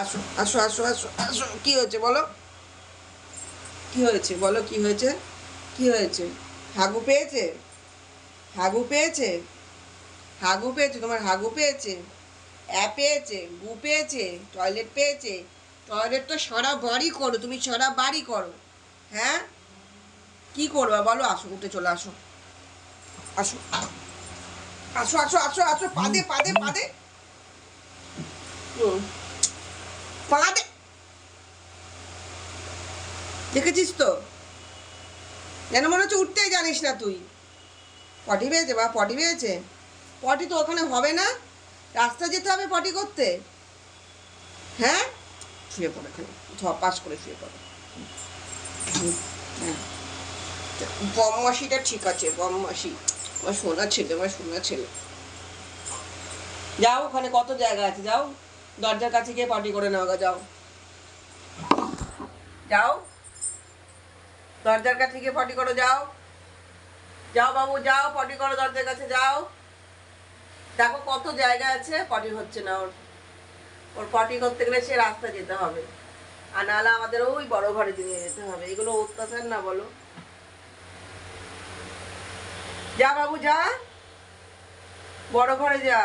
আসো আসো আসো আসো আসো, কি হয়েছে বলো? কি হয়েছে বলো? কি হয়েছে? কি হয়েছে? হাগু পেয়েছে? হাগু পেয়েছে? হাগু পেয়েছে? তোমার হাগু পেয়েছে? পেয়েছে? গু পেয়েছে? টয়লেট পেয়েছে? টয়লেট তো সারা বাড়ি করো, তুমি সারা বাড়ি করো। হ্যাঁ, কি করবা বলো? আসো, উঠে চলে আসো। আসো আসো আসো আসো আসো, পাদে পাদে পাদে। হুম, পাদে। দেখেছিস তো? যেন মনে হচ্ছে উঠতেই জানিস না তুই। পটি পেয়েছে বা পটি পেয়েছে? পটি তো ওখানে হবে না, রাস্তা যেতে হবে পটি করতে। হ্যাঁ, শুয়ে পড়ো এখানে, পাস করে শুয়ে পড়ো। হ্যাঁ, বদমাসিটা ঠিক আছে, বদমাসি। আমার সোনা ছেলে, আমার সোনা ছেলে। যাও, ওখানে কত জায়গা আছে, যাও দরজার কাছে গিয়ে পটি করে নাও গা, যাও যাও, দরজার কাছে গিয়ে পটি করো, যাও যাও বাবু, যাও পটি করো, দরজার কাছে যাও। দেখো কত জায়গা আছে, পটি হচ্ছে না ওর। ওর পটি করতে গেলে সে রাস্তা যেতে হবে, আর নাহলে আমাদের ওই বড় ঘরে নিয়ে যেতে হবে। এগুলো অত্যাচার না বলো? যা বাবু যা, বড় ঘরে যা।